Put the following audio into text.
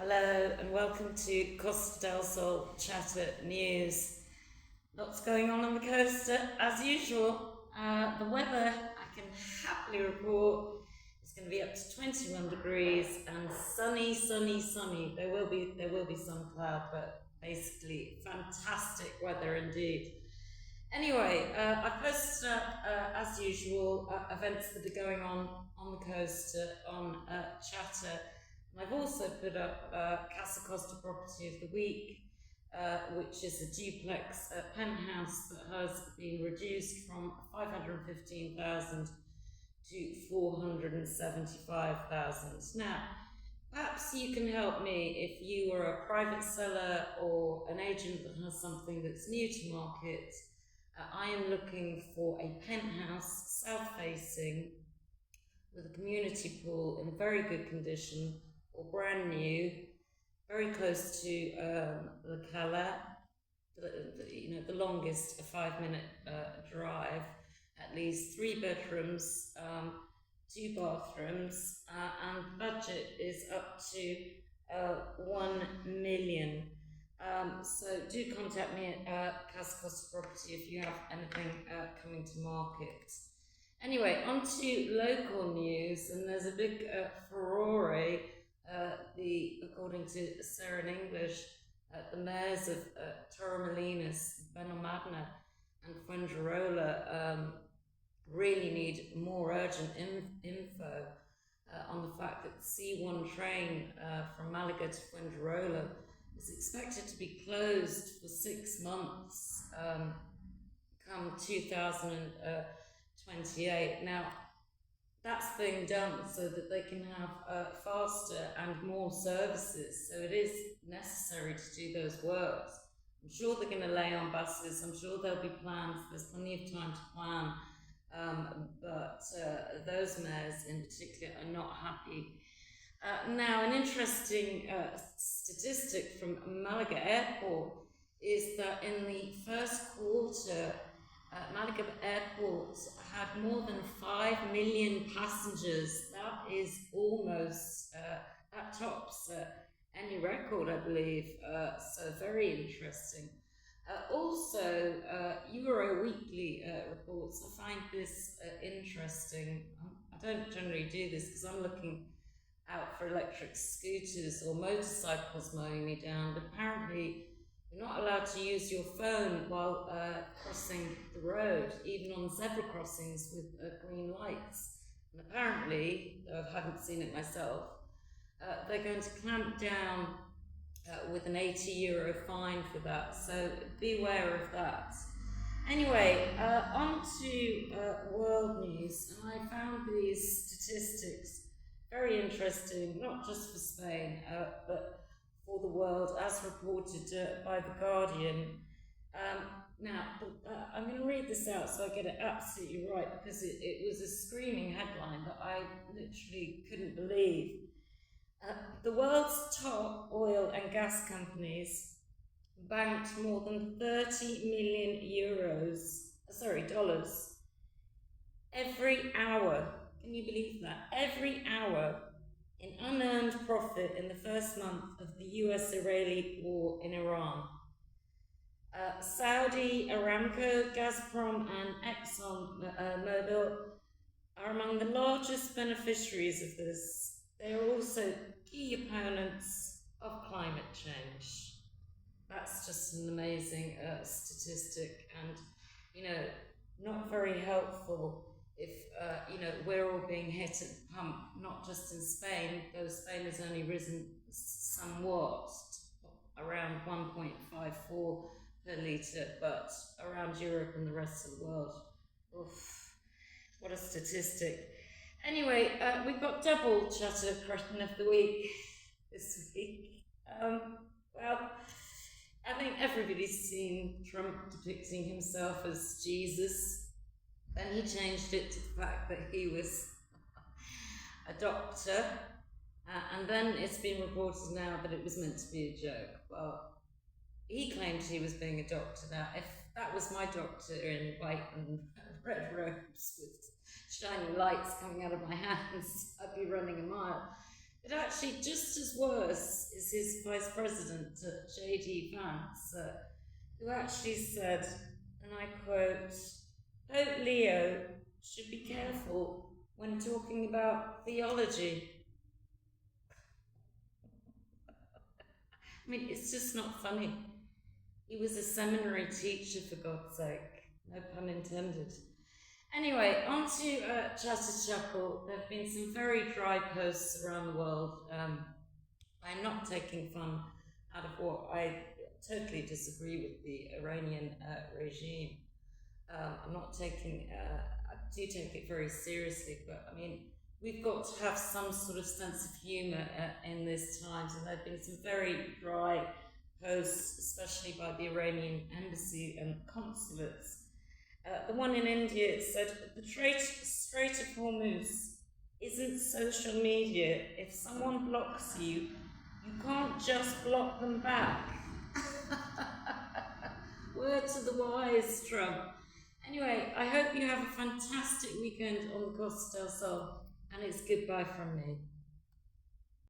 Hello and welcome to Costa del Sol Chatter News. Lots going on the coast as usual. The weather, I can happily report, is going to be up to 21 degrees and sunny, sunny, sunny. There will be some cloud, but basically fantastic weather indeed. Anyway, I posted up as usual events that are going on the coast on Chatter. And I've also put up Casa Costa Property of the Week, which is a duplex penthouse that has been reduced from 515,000 to 475,000. Now, perhaps you can help me if you are a private seller or an agent that has something that's new to market. I am looking for a penthouse, south-facing, with a community pool in very good condition, or brand new, very close to the Cala, the longest 5-minute drive, at least 3 bedrooms, 2 bathrooms, and budget is up to 1 million. So do contact me at Casa Costa Property if you have anything coming to market. Anyway, on to local news, and there's a big furore, according to Sarah in English, the mayors of Torremolinos, Benalmádena and Fuengirola really need more urgent info on the fact that the C1 train from Malaga to Fuengirola is expected to be closed for 6 months come 2028. Now, that's being done so that they can have faster and more services. So it is necessary to do those works. I'm sure they're going to lay on buses. I'm sure there'll be plans. There's plenty of time to plan. But those mayors in particular are not happy. Now, an interesting statistic from Malaga Airport is that in the first quarter, Malaga Airport had more than 5 million passengers. That is almost, that tops any record, I believe. So very interesting. Also, Euro Weekly reports. I find this interesting. I don't generally do this because I'm looking out for electric scooters or motorcycles mowing me down, but apparently you're not allowed to use your phone while crossing the road, even on zebra crossings with green lights. And apparently, though I haven't seen it myself, they're going to clamp down with an €80 fine for that, so beware of that. Anyway, on to world news, and I found these statistics very interesting, not just for Spain, but for the world, as reported by The Guardian. Now, I'm going to read this out so I get it absolutely right, because it was a screaming headline that I literally couldn't believe. The world's top oil and gas companies banked more than 30 million dollars every hour. Can you believe that? Every hour in unearned profit in the first month of the US-Israeli war in Iran. Saudi Aramco, Gazprom and ExxonMobil are among the largest beneficiaries of this. They are also key opponents of climate change. That's just an amazing statistic, and not very helpful if we're all being hit at the pump, not just in Spain, though Spain has only risen somewhat, around 1.54 per litre, but around Europe and the rest of the world. Oof, what a statistic. Anyway, we've got double chatter question of the week this week. Well, I think everybody's seen Trump depicting himself as Jesus. Then he changed it to the fact that he was a doctor, and then it's been reported now that it was meant to be a joke. Well, he claimed he was being a doctor. Now, if that was my doctor in white and red robes with shining lights coming out of my hands, I'd be running a mile. But actually, just as worse is his vice president, J.D. Vance, who actually said, and I quote, Pope Leo should be careful when talking about theology. I mean, it's just not funny. He was a seminary teacher, for God's sake. No pun intended. Anyway, on to Chatter Chuckle. There have been some very dry posts around the world. I'm not taking fun out of what I totally disagree with the Iranian regime. I'm not taking, I do take it very seriously, but I mean, we've got to have some sort of sense of humour in these times, and there have been some very dry posts, especially by the Iranian embassy and consulates. The one in India said, the Strait of Hormuz isn't social media. If someone blocks you, you can't just block them back. Word to the wise, Trump. Anyway, I hope you have a fantastic weekend on the Costa del Sol, and it's goodbye from me.